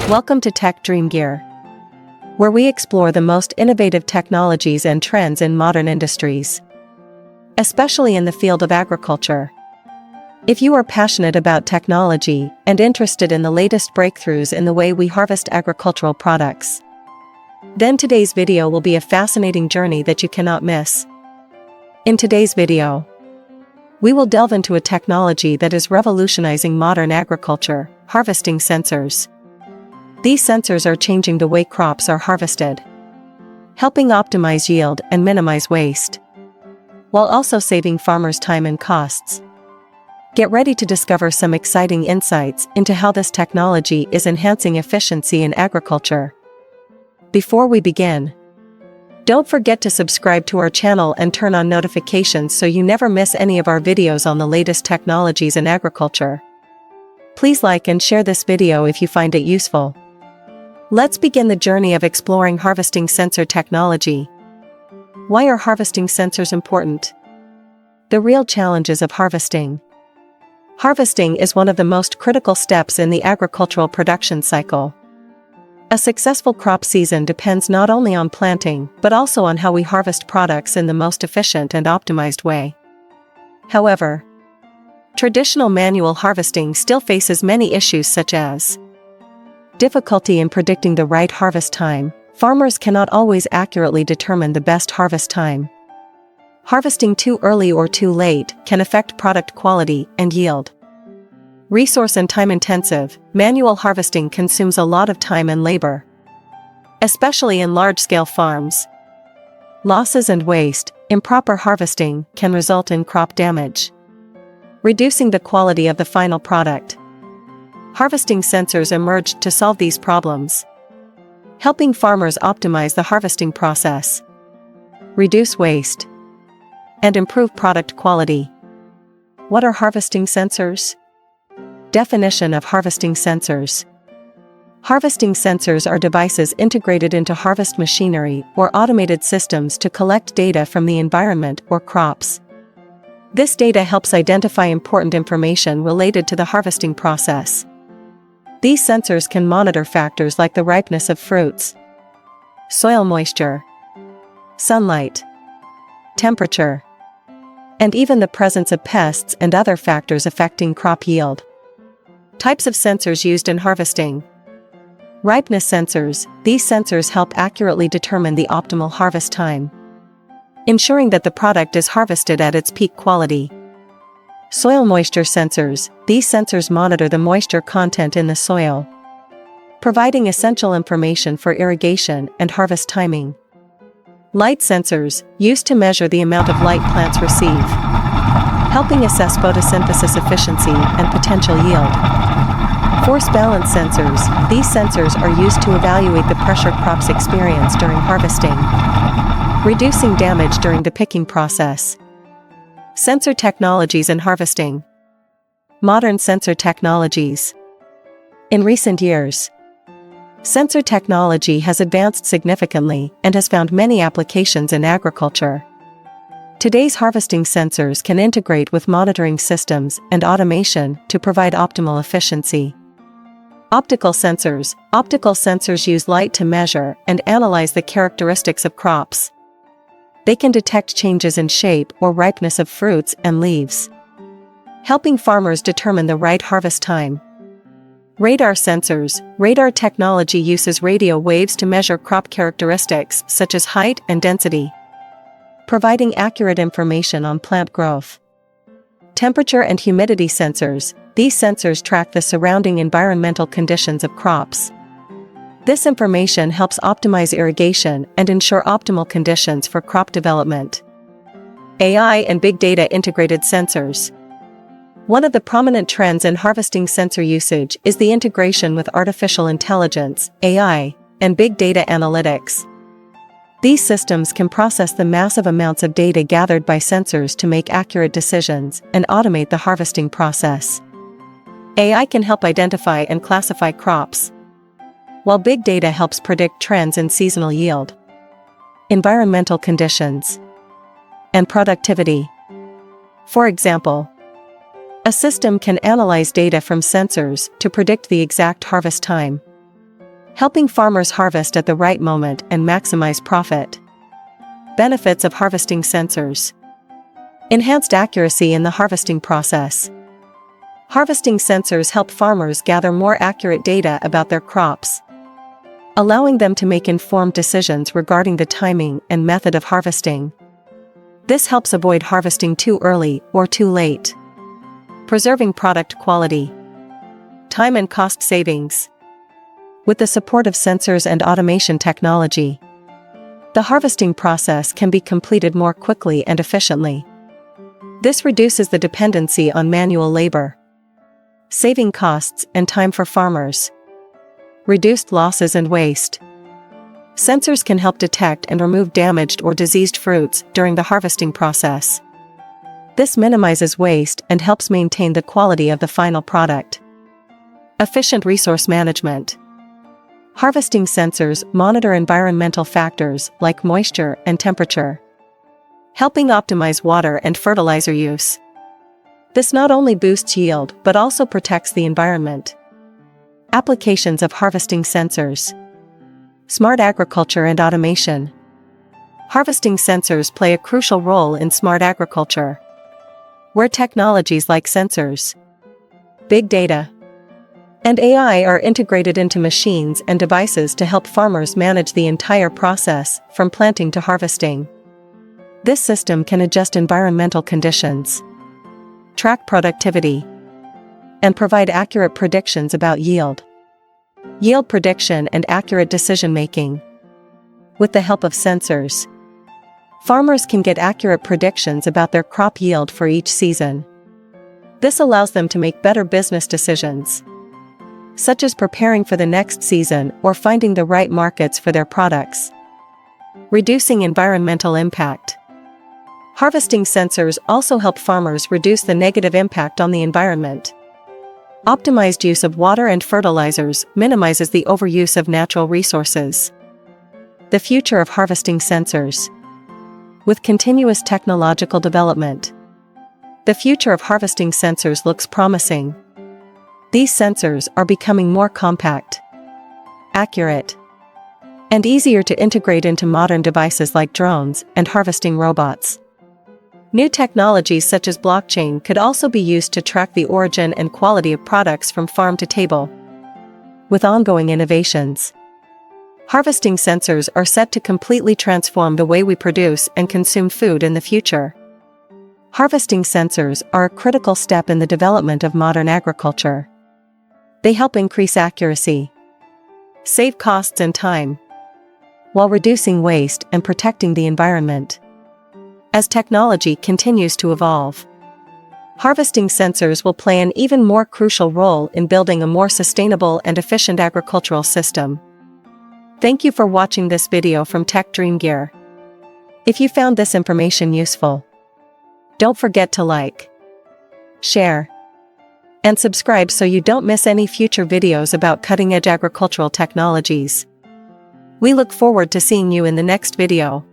Welcome to Tech Dream Gear, where we explore the most innovative technologies and trends in modern industries, especially in the field of agriculture. If you are passionate about technology and interested in the latest breakthroughs in the way we harvest agricultural products, then today's video will be a fascinating journey that you cannot miss. In today's video, we will delve into a technology that is revolutionizing modern agriculture: harvesting sensors. These sensors are changing the way crops are harvested, helping optimize yield and minimize waste, while also saving farmers time and costs. Get ready to discover some exciting insights into how this technology is enhancing efficiency in agriculture. Before we begin, don't forget to subscribe to our channel and turn on notifications so you never miss any of our videos on the latest technologies in agriculture. Please like and share this video if you find it useful. Let's begin the journey of exploring harvesting sensor technology. Why are harvesting sensors important? The real challenges of harvesting. Harvesting is one of the most critical steps in the agricultural production cycle. A successful crop season depends not only on planting, but also on how we harvest products in the most efficient and optimized way. However, traditional manual harvesting still faces many issues such as difficulty in predicting the right harvest time. Farmers cannot always accurately determine the best harvest time. Harvesting too early or too late can affect product quality and yield. Resource and time-intensive, manual harvesting consumes a lot of time and labor, especially in large-scale farms. Losses and waste. Improper harvesting can result in crop damage, reducing the quality of the final product. Harvesting sensors emerged to solve these problems, helping farmers optimize the harvesting process, reduce waste, and improve product quality. What are harvesting sensors? Definition of harvesting sensors. Harvesting sensors are devices integrated into harvest machinery or automated systems to collect data from the environment or crops. This data helps identify important information related to the harvesting process. These sensors can monitor factors like the ripeness of fruits, soil moisture, sunlight, temperature, and even the presence of pests and other factors affecting crop yield. Types of sensors used in harvesting. Ripeness sensors. These sensors help accurately determine the optimal harvest time, ensuring that the product is harvested at its peak quality. Soil moisture sensors. These sensors monitor the moisture content in the soil, providing essential information for irrigation and harvest timing. Light sensors, used to measure the amount of light plants receive, helping assess photosynthesis efficiency and potential yield. Force balance sensors. These sensors are used to evaluate the pressure crops experience during harvesting, reducing damage during the picking process. Sensor technologies in harvesting. Modern sensor technologies. In recent years, sensor technology has advanced significantly and has found many applications in agriculture. Today's harvesting sensors can integrate with monitoring systems and automation to provide optimal efficiency. Optical sensors. Optical sensors use light to measure and analyze the characteristics of crops. They can detect changes in shape or ripeness of fruits and leaves, helping farmers determine the right harvest time. Radar sensors. Radar technology uses radio waves to measure crop characteristics such as height and density, providing accurate information on plant growth. Temperature and humidity sensors. These sensors track the surrounding environmental conditions of crops. This information helps optimize irrigation and ensure optimal conditions for crop development. AI and big data integrated sensors. One of the prominent trends in harvesting sensor usage is the integration with artificial intelligence, AI, and big data analytics. These systems can process the massive amounts of data gathered by sensors to make accurate decisions and automate the harvesting process. AI can help identify and classify crops, while big data helps predict trends in seasonal yield, environmental conditions, and productivity. For example, a system can analyze data from sensors to predict the exact harvest time, helping farmers harvest at the right moment and maximize profit. Benefits of harvesting sensors. Enhanced accuracy in the harvesting process. Harvesting sensors help farmers gather more accurate data about their crops, allowing them to make informed decisions regarding the timing and method of harvesting. This helps avoid harvesting too early or too late. Preserving product quality. Time and cost savings. With the support of sensors and automation technology, the harvesting process can be completed more quickly and efficiently. This reduces the dependency on manual labor, saving costs and time for farmers. Reduced losses and waste. Sensors can help detect and remove damaged or diseased fruits during the harvesting process. This minimizes waste and helps maintain the quality of the final product. Efficient resource management. Harvesting sensors monitor environmental factors like moisture and temperature, helping optimize water and fertilizer use. This not only boosts yield but also protects the environment. Applications of harvesting sensors. Smart agriculture and automation. Harvesting sensors play a crucial role in smart agriculture, where technologies like sensors, big data, and AI are integrated into machines and devices to help farmers manage the entire process from planting to harvesting. This system can adjust environmental conditions, track productivity, and provide accurate predictions about yield. Yield prediction and accurate decision-making. With the help of sensors, farmers can get accurate predictions about their crop yield for each season. This allows them to make better business decisions, such as preparing for the next season or finding the right markets for their products. Reducing environmental impact. Harvesting sensors also help farmers reduce the negative impact on the environment. Optimized use of water and fertilizers minimizes the overuse of natural resources. The future of harvesting sensors. With continuous technological development, the future of harvesting sensors looks promising. These sensors are becoming more compact, accurate, and easier to integrate into modern devices like drones and harvesting robots. New technologies such as blockchain could also be used to track the origin and quality of products from farm to table. With ongoing innovations, harvesting sensors are set to completely transform the way we produce and consume food in the future. Harvesting sensors are a critical step in the development of modern agriculture. They help increase accuracy, save costs and time, while reducing waste and protecting the environment. As technology continues to evolve, harvesting sensors will play an even more crucial role in building a more sustainable and efficient agricultural system. Thank you for watching this video from Tech Dream Gear. If you found this information useful, don't forget to like, share, and subscribe so you don't miss any future videos about cutting-edge agricultural technologies. We look forward to seeing you in the next video.